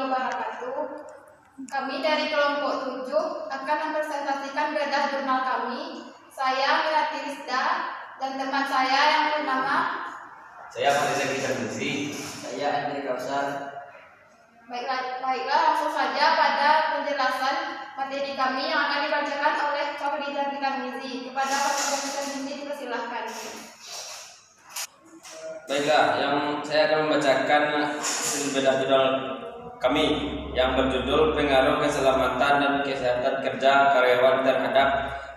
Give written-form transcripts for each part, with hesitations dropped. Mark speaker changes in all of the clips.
Speaker 1: wabarakatuh. Kami dari kelompok 7 akan mempresentasikan bedah jurnal kami. Saya Mirati Rizda dan teman saya yang bernama
Speaker 2: Saya Fadizah.
Speaker 3: Saya Andri Kausar.
Speaker 1: Baiklah, langsung saja pada penjelasan materi kami yang akan dibacakan oleh Fadizah Mizi. Kepada Fadizah Mizi dipersilahkan.
Speaker 2: Baiklah, saya akan membacakan hasil bedah jurnal kami yang berjudul Pengaruh Keselamatan dan Kesehatan Kerja Karyawan Terhadap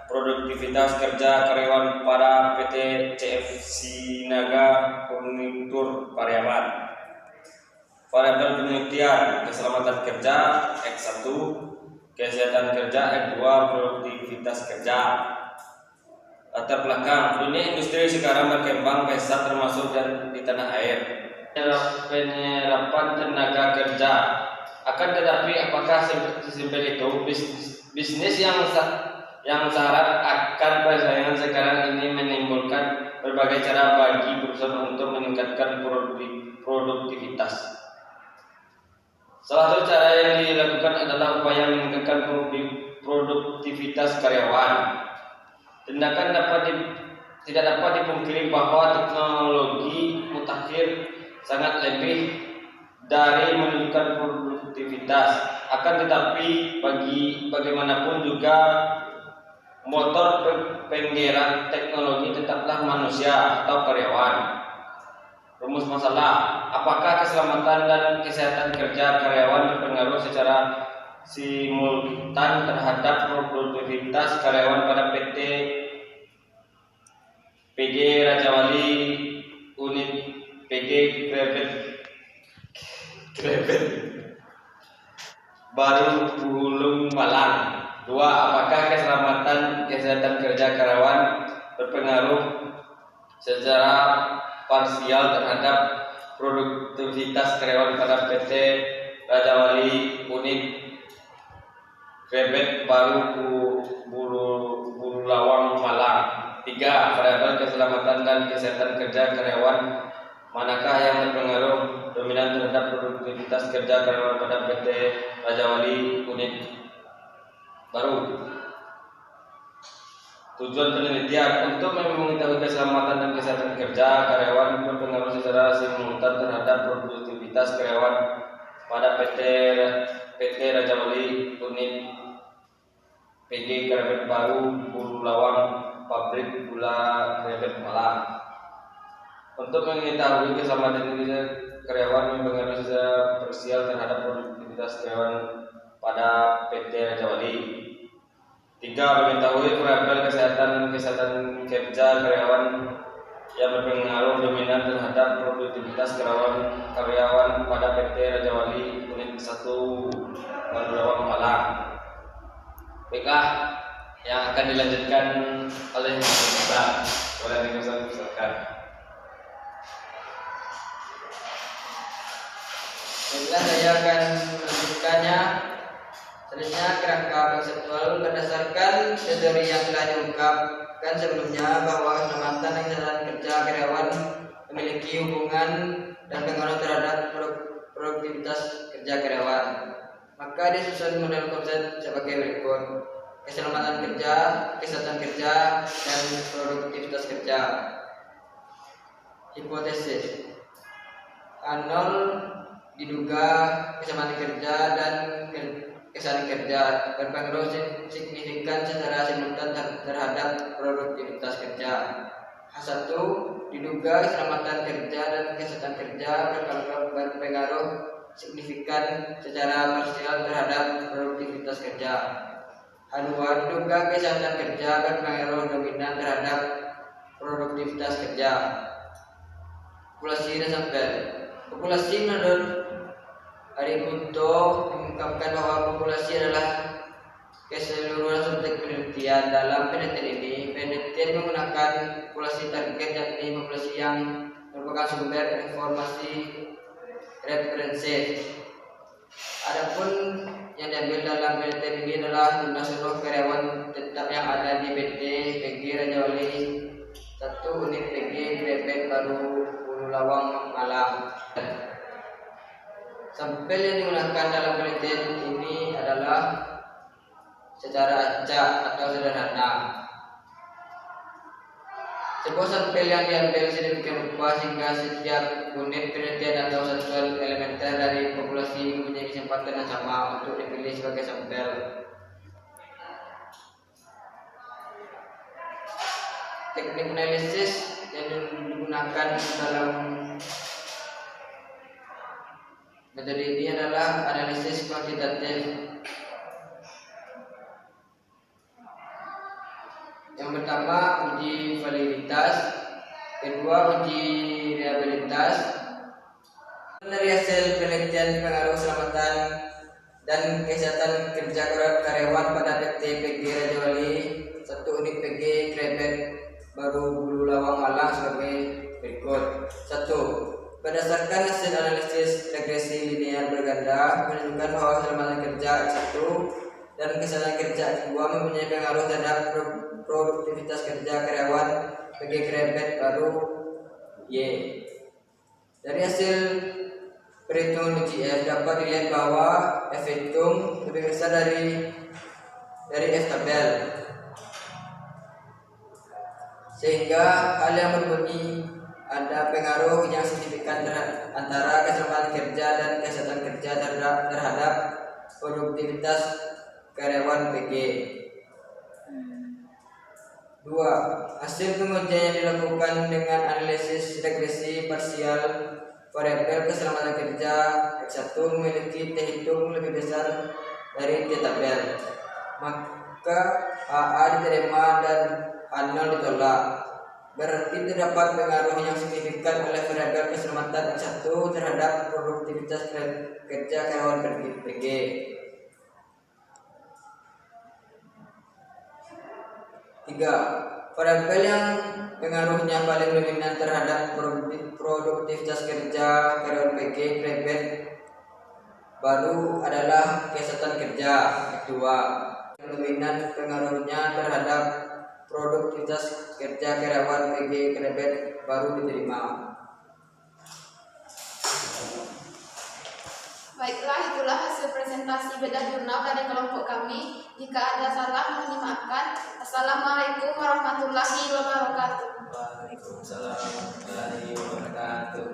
Speaker 2: Produktivitas Kerja Karyawan pada PT CF Sinaga Furnitur Pariaman. Variabel penelitian keselamatan kerja X1, kesehatan kerja X2, produktivitas kerja. Latar belakang, dunia industri sekarang berkembang pesat termasuk di tanah air. Penyerapan tenaga kerja. Akan tetapi apakah sesimpel itu bisnis yang syarat akan persaingan sekarang ini menimbulkan berbagai cara bagi perusahaan untuk meningkatkan produktivitas. Salah satu cara yang dilakukan adalah upaya meningkatkan produktivitas karyawan. Tidak dapat dipungkiri bahwa teknologi mutakhir sangat lebih dari menunjukkan produktivitas. Akan tetapi bagaimanapun juga motor penggerak teknologi tetaplah manusia atau karyawan. Rumus masalah, apakah keselamatan dan kesehatan kerja karyawan berpengaruh secara simultan terhadap produktivitas karyawan pada PT PG Rajawali Unit PG Krebet Baru Bulung Malang. 2. Apakah keselamatan kesehatan kerja karyawan berpengaruh secara parsial terhadap produktivitas karyawan pada PT Rajawali Unit Krebet Baru Bululawang Malang. 3. Variabel keselamatan dan kesehatan kerja karyawan manakah yang berpengaruh dominan terhadap produktivitas kerja karyawan pada PT Rajawali Unit Baru. Tujuan penelitian untuk mengetahui keselamatan dan kesehatan kerja karyawan berpengaruh secara simultan terhadap produktivitas karyawan pada PT Rajawali Unit PG Krebet Baru Bululawang Pabrik Gula Krebet Malang. Untuk mengetahui keselamatan karyawan berpengaruh secara parsial terhadap produktivitas karyawan pada PT Rajawali. 3. Mengetahui variabel kesehatan dan kesehatan kerja karyawan yang berpengaruh dominan terhadap produktivitas karyawan pada PT Rajawali Unit 1 Bululawang Malang. Baiklah, yang akan dilanjutkan oleh kita. Boleh dipersilakan.
Speaker 3: Baiklah, saya akan melanjutkannya. Selanjutnya, kerangka konseptual berdasarkan teori yang telah diungkapkan sebelumnya bahwa keselamatan dan kesehatan kerja karyawan memiliki hubungan dan pengaruh terhadap produktivitas kerja karyawan. Maka disusun model konsep sebagai berikut: keselamatan kerja, kesehatan kerja, dan produktivitas kerja. Hipotesis: A0 diduga keselamatan kerja dan kesehatan kerja berpengaruh signifikan secara simultan terhadap produktivitas kerja. H1 diduga keselamatan kerja dan kesehatan kerja berpengaruh signifikan secara parsial terhadap produktivitas kerja. H2 diduga kesehatan kerja berpengaruh dominan terhadap produktivitas kerja. Populasi dan sampel. Populasi menurut Aripunto mengungkapkan bahwa populasi adalah keseluruhan subjek penelitian. Dalam penelitian ini, penelitian menggunakan populasi target, yakni populasi yang merupakan sumber informasi referensi. Adapun yang diambil dalam penelitian ini adalah jumlah seluruh karyawan tetap yang ada di PT PG Rajawali 1 Unit PG Krebet Baru Bululawang Malang. Sampel yang digunakan dalam penelitian ini adalah secara acak atau sederhana. Sebuah sampel yang diambil sedemikian rupa sehingga setiap unit penelitian atau satuan elementer dari populasi mempunyai kesempatan yang sama untuk dipilih sebagai sampel. Teknik analisis yang digunakan dalam metode ini adalah analisis kuantitatif. Yang pertama, uji validitas. Kedua, uji reliabilitas. Dari hasil penelitian pengaruh keselamatan dan kesehatan kerja karyawan pada PT PG Raja Wali, 1 unit PG Krebet Baru Bulu Lawang Malang sebagai berikut. 1. Berdasarkan hasil analisis regresi linear berganda menunjukkan bahwa keselamatan kerja X1 dan kesehatan kerja X2 mempunyai pengaruh terhadap produktivitas kerja karyawan PG Krebet Baru Y. Dari hasil perhitungan UGF dapat dilihat bahwa F hitung lebih besar dari F tabel, sehingga hal yang berbunyi ada pengaruh yang signifikan antara keselamatan kerja dan kesehatan kerja terhadap produktivitas karyawan PG. 2. Hasil pengujian yang dilakukan dengan analisis regresi parsial variabel keselamatan kerja X1 memiliki T hitung lebih besar dari T tabel, maka AA diterima dan A0 ditolak. Berarti terdapat pengaruh yang signifikan oleh variabel keselamatan X1 terhadap produktivitas kerja karyawan PG. 3. Variabel yang pengaruhnya paling dominan terhadap produktivitas kerja karyawan PG Krebet Baru adalah kesehatan kerja. Kedua, dominan pengaruhnya terhadap produktivitas kerja karyawan PG Krebet Baru diterima.
Speaker 1: Baiklah, itulah hasil presentasi bedah jurnal dari kelompok kami. Jika ada salah, mohon dimaafkan. Assalamualaikum warahmatullahi wabarakatuh.
Speaker 3: Waalaikumsalam warahmatullahi wabarakatuh.